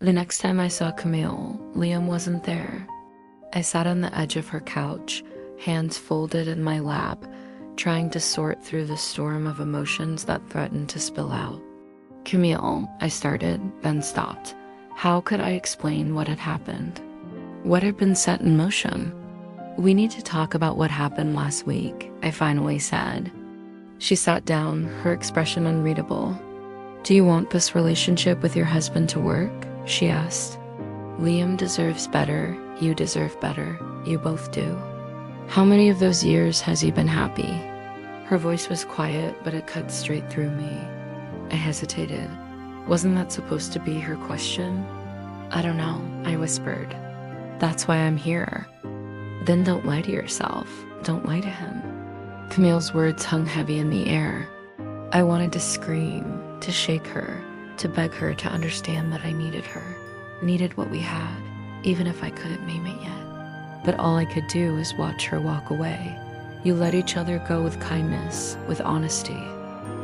The next time I saw Camille, Liam wasn't there. I sat on the edge of her couch, hands folded in my lap, trying to sort through the storm of emotions that threatened to spill out. Camille, I started, then stopped. How could I explain what had happened? What had been set in motion? We need to talk about what happened last week, I finally said. She sat down, her expression unreadable. Do you want this relationship with your husband to work? She asked. Liam deserves better, you deserve better, you both do. How many of those years has he been happy? Her voice was quiet, but it cut straight through me. I hesitated. Wasn't that supposed to be her question? I don't know, I whispered. That's why I'm here. Then don't lie to yourself. Don't lie to him. Camille's words hung heavy in the air. I wanted to scream, to shake her, to beg her to understand that I needed her, needed what we had, even if I couldn't name it yet. But all I could do was watch her walk away. You let each other go with kindness, with honesty.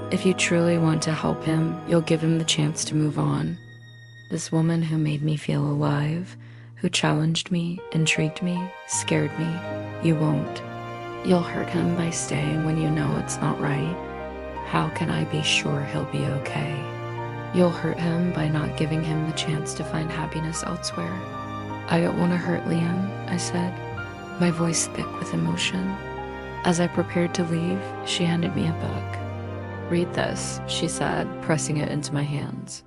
If you truly want to help him, you'll give him the chance to move on. This woman who made me feel alive, who challenged me, intrigued me, scared me, you won't. You'll hurt him by staying when you know it's not right. How can I be sure he'll be okay? You'll hurt him by not giving him the chance to find happiness elsewhere. I don't want to hurt Liam, I said, my voice thick with emotion. As I prepared to leave, she handed me a book. Read this, she said, pressing it into my hands.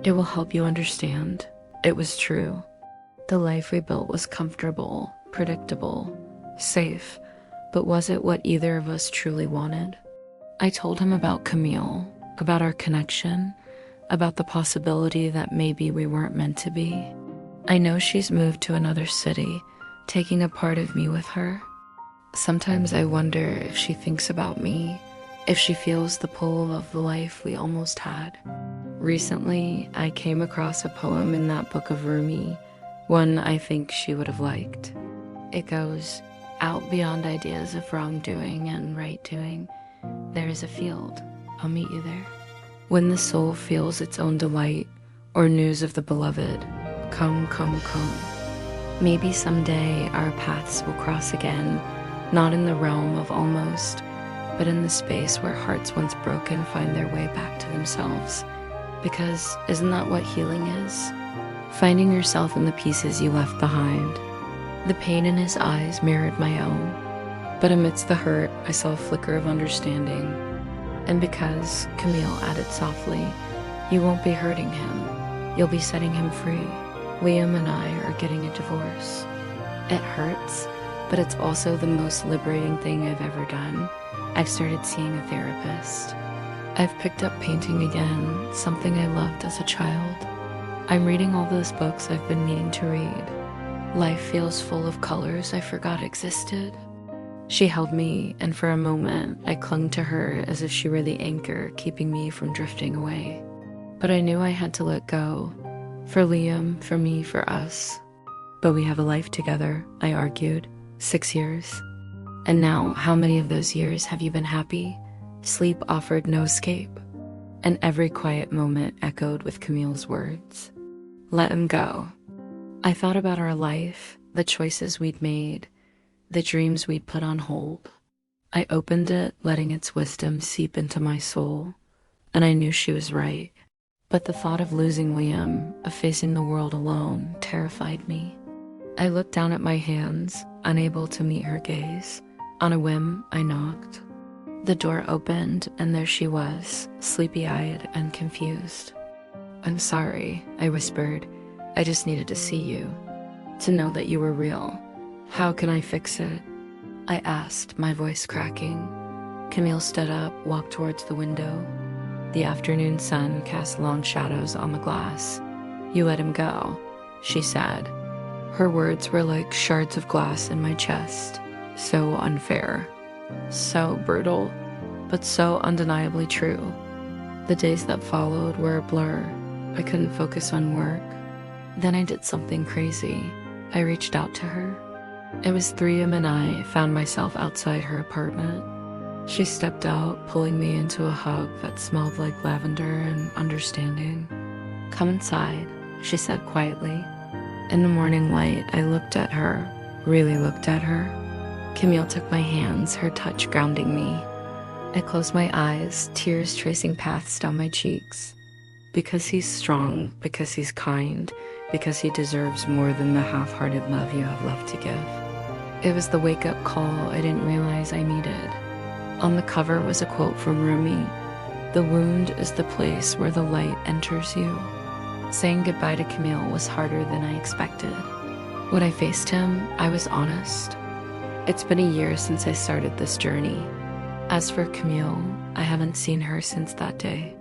It will help you understand. It was true. The life we built was comfortable, predictable, safe, but was it what either of us truly wanted? I told him about Camille, about our connection, about the possibility that maybe we weren't meant to be. I know she's moved to another city, taking a part of me with her. Sometimes I wonder if she thinks about me, if she feels the pull of the life we almost had. Recently, I came across a poem in that book of Rumi, one I think she would have liked. It goes, out beyond ideas of wrongdoing and right doing, there is a field. I'll meet you there. When the soul feels its own delight, or news of the beloved, come, come, come. Maybe someday our paths will cross again, not in the realm of almost, but in the space where hearts once broken find their way back to themselves. Because isn't that what healing is? Finding yourself in the pieces you left behind. The pain in his eyes mirrored my own, but amidst the hurt, I saw a flicker of understanding. And because, Camille added softly, you won't be hurting him, you'll be setting him free. Liam and I are getting a divorce. It hurts, but it's also the most liberating thing I've ever done. I've started seeing a therapist. I've picked up painting again, something I loved as a child. I'm reading all those books I've been meaning to read. Life feels full of colors I forgot existed. She held me, and for a moment, I clung to her as if she were the anchor keeping me from drifting away. But I knew I had to let go. For Liam, for me, for us. But we have a life together, I argued. 6 years. And now, how many of those years have you been happy? Sleep offered no escape. And every quiet moment echoed with Camille's words. Let him go. I thought about our life, the choices we'd made, the dreams we'd put on hold. I opened it, letting its wisdom seep into my soul. And I knew she was right. But the thought of losing Liam, of facing the world alone, terrified me. I looked down at my hands, unable to meet her gaze. On a whim, I knocked. The door opened, and there she was, sleepy-eyed and confused. I'm sorry, I whispered. I just needed to see you, to know that you were real. How can I fix it? I asked, my voice cracking. Camille stood up, walked towards the window. The afternoon sun cast long shadows on the glass. You let him go, she said. Her words were like shards of glass in my chest. So unfair. So brutal, but so undeniably true. The days that followed were a blur. I couldn't focus on work. Then I did something crazy. I reached out to her. It was 3 and I found myself outside her apartment. She stepped out, pulling me into a hug that smelled like lavender and understanding. Come inside, she said quietly. In the morning light, I looked at her, really looked at her. Camille took my hands, her touch grounding me. I closed my eyes, tears tracing paths down my cheeks. Because he's strong, because he's kind, because he deserves more than the half-hearted love you have left to give. It was the wake-up call I didn't realize I needed. On the cover was a quote from Rumi: "The wound is the place where the light enters you." Saying goodbye to Camille was harder than I expected. When I faced him, I was honest. It's been a year since I started this journey. As for Camille, I haven't seen her since that day.